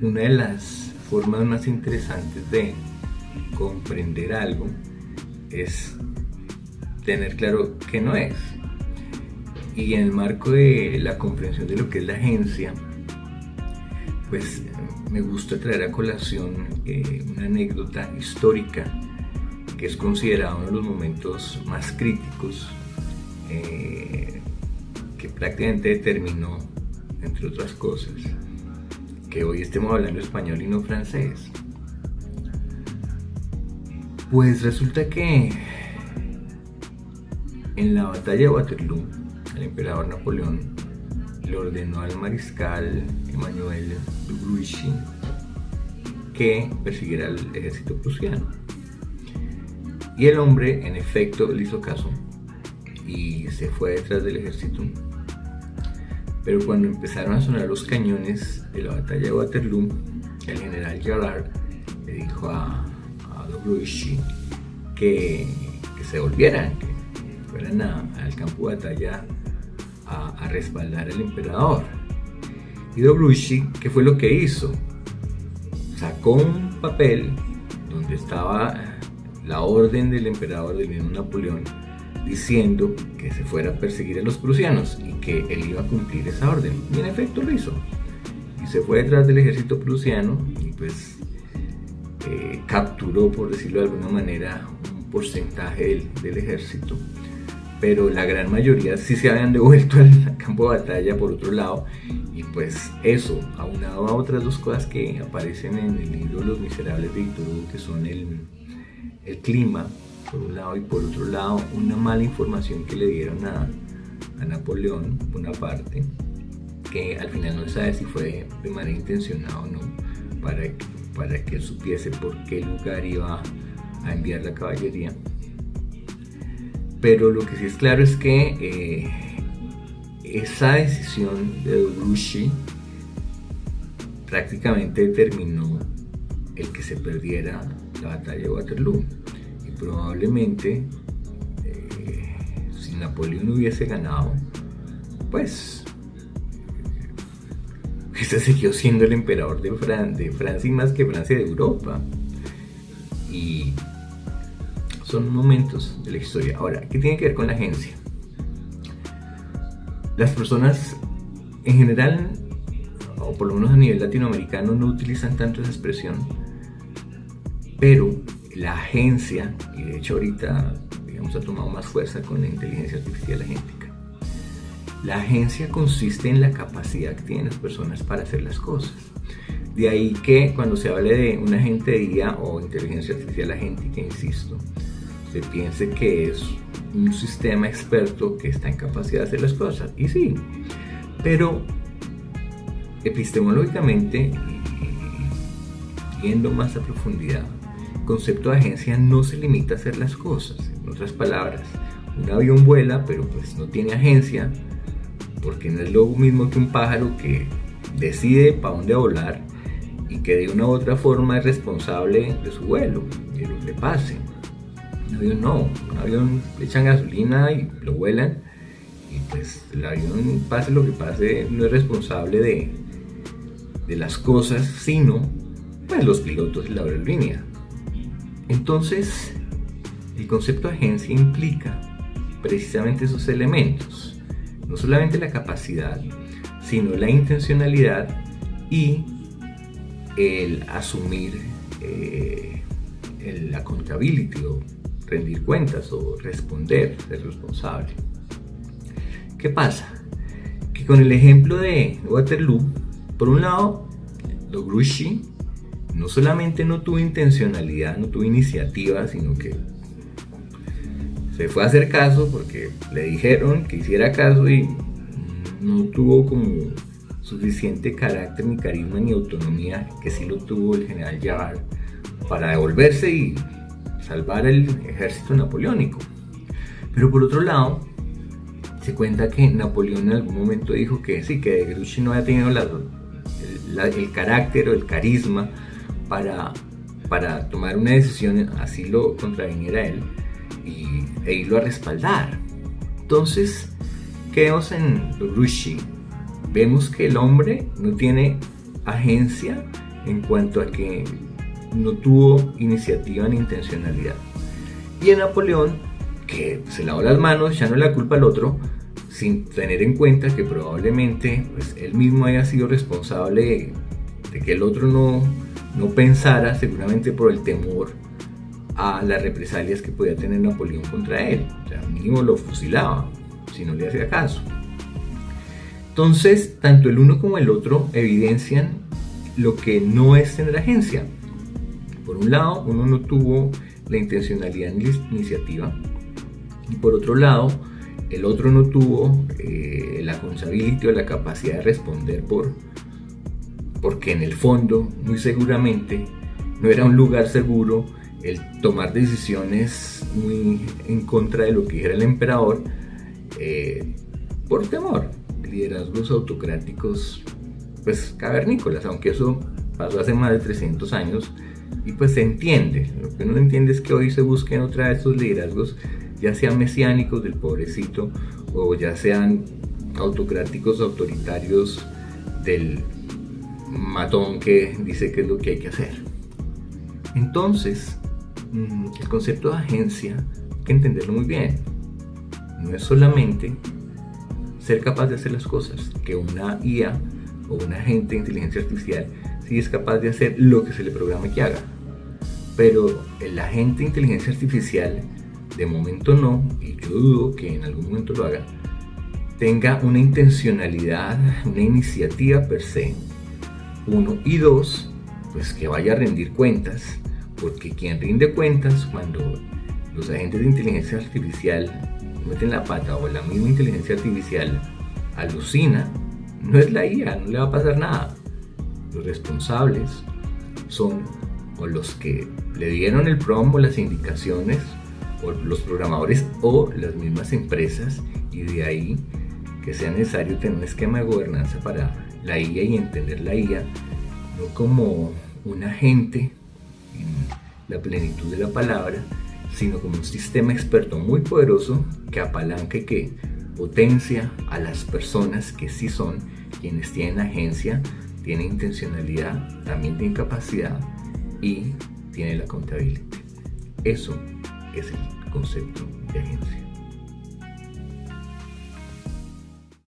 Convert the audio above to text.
una de las formas más interesantes de comprender algo es tener claro qué no es. Y en el marco de la comprensión de lo que es la agencia, pues me gusta traer a colación una anécdota histórica que es considerado uno de los momentos más críticos que prácticamente determinó, entre otras cosas, que hoy estemos hablando español y no francés. Pues resulta que en la batalla de Waterloo, el emperador Napoleón le ordenó al mariscal Emmanuel de Grouchy que persiguiera al ejército prusiano. Y el hombre, en efecto, le hizo caso y se fue detrás del ejército. Pero cuando empezaron a sonar los cañones de la batalla de Waterloo, el general Gerard le dijo a de Grouchy que se volvieran, que fueran al campo de batalla a respaldar al emperador. Y de Grouchy, ¿qué fue lo que hizo? Sacó un papel donde estaba la orden del emperador, del mismo Napoleón, diciendo que se fuera a perseguir a los prusianos y que él iba a cumplir esa orden. Y en efecto lo hizo. Y se fue detrás del ejército prusiano y pues capturó, por decirlo de alguna manera, un porcentaje del ejército. Pero la gran mayoría sí se habían devuelto al campo de batalla por otro lado. Y pues eso, aunado a otras dos cosas que aparecen en el libro Los Miserables de Victor Hugo, que son el clima, por un lado, y por otro lado una mala información que le dieron a Napoleón, por una parte, que al final no se sabe si fue de manera intencionada o no, para que él supiese por qué lugar iba a enviar la caballería. Pero lo que sí es claro es que esa decisión de Grouchy prácticamente determinó el que se perdiera la batalla de Waterloo. Y probablemente si Napoleón hubiese ganado, pues ese siguió siendo el emperador de Francia, y más que Francia, de Europa. Y son momentos de la historia. Ahora, ¿qué tiene que ver con la agencia? Las personas en general, o por lo menos a nivel latinoamericano, no utilizan tanto esa expresión, pero la agencia, y de hecho ahorita digamos ha tomado más fuerza con la inteligencia artificial agéntica, la agencia consiste en la capacidad que tienen las personas para hacer las cosas. De ahí que cuando se hable de un agente de IA o inteligencia artificial agéntica, insisto, se piense que es un sistema experto que está en capacidad de hacer las cosas. Y sí, pero epistemológicamente, yendo más a profundidad, el concepto de agencia no se limita a hacer las cosas. En otras palabras, un avión vuela, pero pues no tiene agencia, porque no es lo mismo que un pájaro que decide para dónde volar y que de una u otra forma es responsable de su vuelo y de lo que le pase. Un avión no, un avión le echan gasolina y lo vuelan, y pues el avión, pase lo que pase, no es responsable de las cosas, sino pues los pilotos y la aerolínea. Entonces, el concepto de agencia implica precisamente esos elementos, no solamente la capacidad, sino la intencionalidad y el asumir el accountability, o rendir cuentas, o responder, ser responsable. ¿Qué pasa? Que con el ejemplo de Waterloo, por un lado, de Grouchy no solamente no tuvo intencionalidad, no tuvo iniciativa, sino que se fue a hacer caso porque le dijeron que hiciera caso, y no tuvo como suficiente carácter, ni carisma, ni autonomía, que sí lo tuvo el general Gerard, para devolverse y salvar el ejército napoleónico. Pero por otro lado, se cuenta que Napoleón en algún momento dijo que sí, que Grouchy no había tenido el carácter o el carisma para tomar una decisión, así lo contraviniera él, e irlo a respaldar. Entonces, ¿qué vemos en Grouchy? Vemos que el hombre no tiene agencia en cuanto a que no tuvo iniciativa ni intencionalidad. Y en Napoleón, que se lavó las manos echando la culpa al otro, sin tener en cuenta que probablemente pues, él mismo haya sido responsable de que el otro no pensara, seguramente por el temor a las represalias que podía tener Napoleón contra él. O sea, mínimo lo fusilaba si no le hacía caso. Entonces, tanto el uno como el otro evidencian lo que no es tener agencia. Por un lado, uno no tuvo la intencionalidad ni la iniciativa, y por otro lado, el otro no tuvo la accountability o la capacidad de responder porque en el fondo, muy seguramente, no era un lugar seguro el tomar decisiones muy en contra de lo que dijera el emperador, por temor. Liderazgos autocráticos pues cavernícolas, aunque eso pasó hace más de 300 años y pues se entiende. Lo que uno entiende es que hoy se busquen otra vez estos liderazgos, ya sean mesiánicos del pobrecito o ya sean autocráticos, autoritarios del matón que dice qué es lo que hay que hacer. Entonces, el concepto de agencia hay que entenderlo muy bien. No es solamente ser capaz de hacer las cosas, que una IA o un agente de inteligencia artificial sí es capaz de hacer lo que se le programe que haga. Pero el agente de inteligencia artificial, de momento no, y yo dudo que en algún momento lo haga, tenga una intencionalidad, una iniciativa per se, uno, y dos, pues que vaya a rendir cuentas, porque quien rinde cuentas cuando los agentes de inteligencia artificial meten la pata o la misma inteligencia artificial alucina, no es la IA, no le va a pasar nada. Los responsables son o los que le dieron el prompt o las indicaciones, o los programadores o las mismas empresas, y de ahí que sea necesario tener un esquema de gobernanza para la IA y entender la IA no como un agente en la plenitud de la palabra, sino como un sistema experto muy poderoso que apalanca y que potencia a las personas que sí son quienes tienen agencia, tienen intencionalidad, también tienen capacidad y tienen la accountability. Eso es el concepto de agencia.